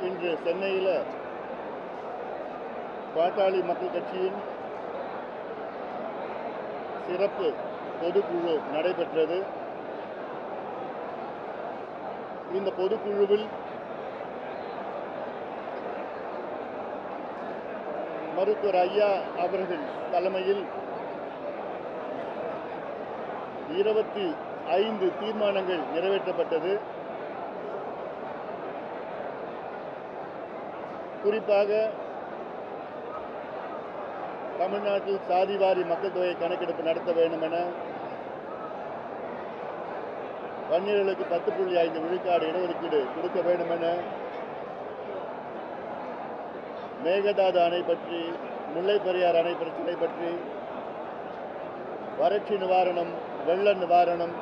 இன்று சென்னையில் பாட்டாளி மக்கள் கட்சியின் சிறப்பு பொதுக்குழு நடைபெற்றது. இந்த பொதுக்குழுவில் மருத்துவர் ஐயா அவர்கள் தலைமையில் 25 தீர்மானங்கள் நிறைவேற்றப்பட்டது. குறிப்பாக தமிழ்நாட்டில் சாதிவாரி மக்கள் தொகை கணக்கெடுப்பு நடத்த வேண்டும் என, வன்னியர்களுக்கு 10.5 விழுக்காடு இடஒதுக்கீடு கொடுக்க வேண்டும் என, மேகதாது அணை பற்றி, முல்லை பெரியாறு அணை பிரச்சினை பற்றி, வறட்சி நிவாரணம், வெள்ள நிவாரணம்,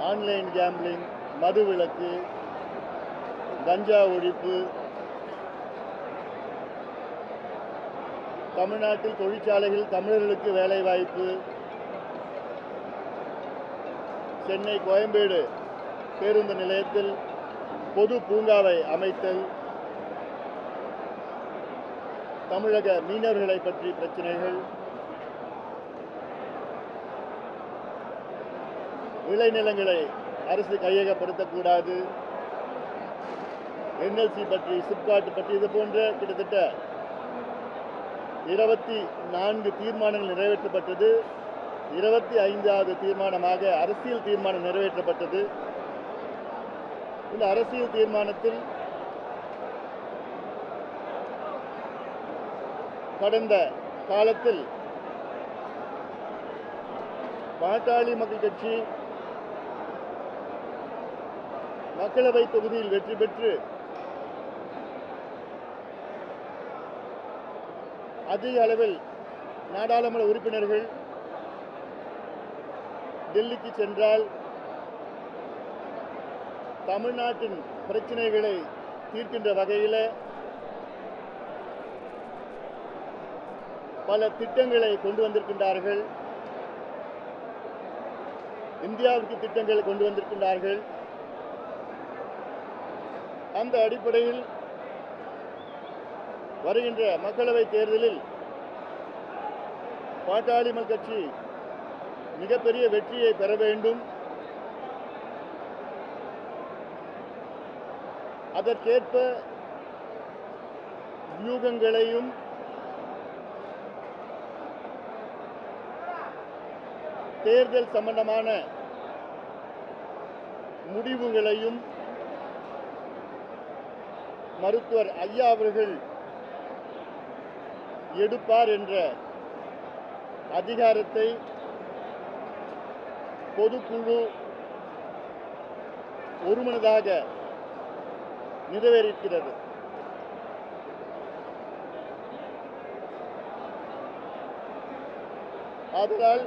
ஆன்லைன் கேம்பிளிங், மது விலக்கு, கஞ்சா ஒழிப்பு, தமிழ்நாட்டில் தொழிற்சாலைகள் தமிழர்களுக்கு வேலைவாய்ப்பு, சென்னை கோயம்பேடு பேருந்து நிலையத்தில் பொது பூங்காவை அமைத்தல், தமிழக மீனவர்களை பற்றி பிரச்சனைகள், விளைநிலங்களை அரசு கையகப்படுத்தக்கூடாது, NLC பற்றி, சிப்காட் பற்றி, இது போன்ற கிட்டத்தட்ட 24 தீர்மானங்கள் நிறைவேற்றப்பட்டது. 25வது தீர்மானமாக அரசியல் தீர்மானம் நிறைவேற்றப்பட்டது. இந்த அரசியல் தீர்மானத்தில் கடந்த காலத்தில் பாட்டாளி மக்கள் கட்சி மக்களவை தொகுதியில் வெற்றி பெற்று அதிக அளவில் நாடாளுமன்ற உறுப்பினர்கள் டெல்லிக்கு சென்றால் தமிழ்நாட்டின் பிரச்சனைகளை தீர்க்கின்ற வகையில் பல திட்டங்களை கொண்டு வந்திருக்கின்றார்கள். இந்தியாவுக்கு திட்டங்களை கொண்டு வந்திருக்கின்றார்கள். அந்த அடிப்படையில் வருகின்ற மக்களவை தேர்தலில் பாட்டாளி மக்கள் கட்சி மிகப்பெரிய வெற்றியை பெற வேண்டும். அதற்கேற்ப வியூகங்களையும் தேர்தல் சம்பந்தமான முடிவுகளையும் மருத்துவர் ஐயா அவர்கள் எடுப்பார் என்ற அதிகாரத்தை பொதுக்குழு ஒருமனதாக நிறைவேறியிருக்கிறது. ஆதலால்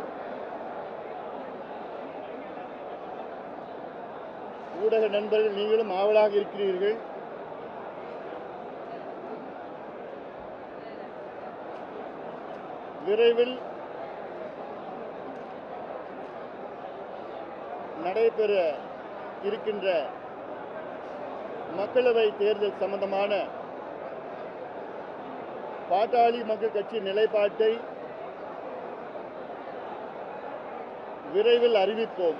ஊடக நண்பர்கள் நீங்களும் ஆவலாக இருக்கிறீர்கள். விரைவில் நடைபெற இருக்கின்ற மக்களவை தேர்தல் சம்பந்தமான பாட்டாளி மக்கள் கட்சி நிலைப்பாட்டை விரைவில் அறிவிப்போம்.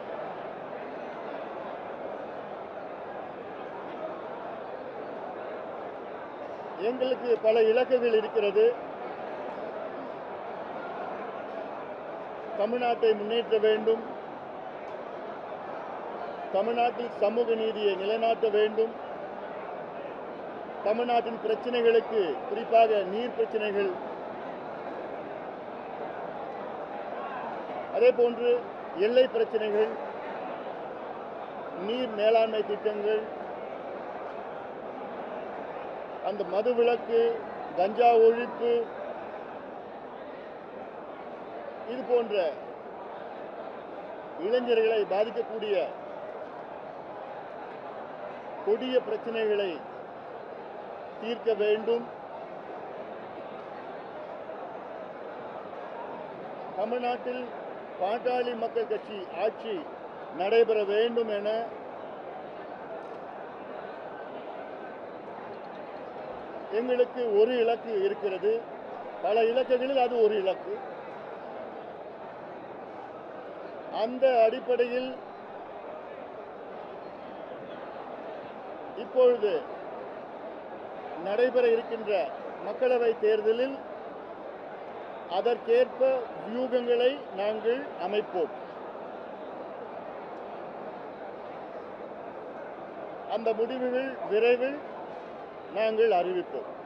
எங்களுக்கு பல இலக்குகள் இருக்கிறது. தமிழ்நாட்டை முன்னேற்ற வேண்டும், தமிழ்நாட்டில் சமூக நீதியை நிலைநாட்ட வேண்டும், தமிழ்நாட்டின் பிரச்சனைகளுக்கு, குறிப்பாக நீர் பிரச்சனைகள், அதே போன்று எல்லை பிரச்சனைகள், நீர் மேலாண்மை திட்டங்கள், அந்த மது விலக்கு, கஞ்சா ஒழிப்பு, இது போன்ற இளைஞர்களை பாதிக்கக்கூடிய கொடிய பிரச்சனைகளை தீர்க்க வேண்டும். தமிழ்நாட்டில் பாட்டாளி மக்கள் கட்சி ஆட்சி நடைபெற வேண்டும் என எங்களுக்கு ஒரு இலக்கு இருக்கிறது. பல இலக்குகளில் அது ஒரு இலக்கு. அந்த அடிப்படையில் இப்பொழுது நடைபெற இருக்கின்ற மக்களவை தேர்தலில் அதற்கேற்ப வியூகங்களை நாங்கள் அமைப்போம். அந்த முடிவுகள் விரைவில் நாங்கள் அறிவிப்போம்.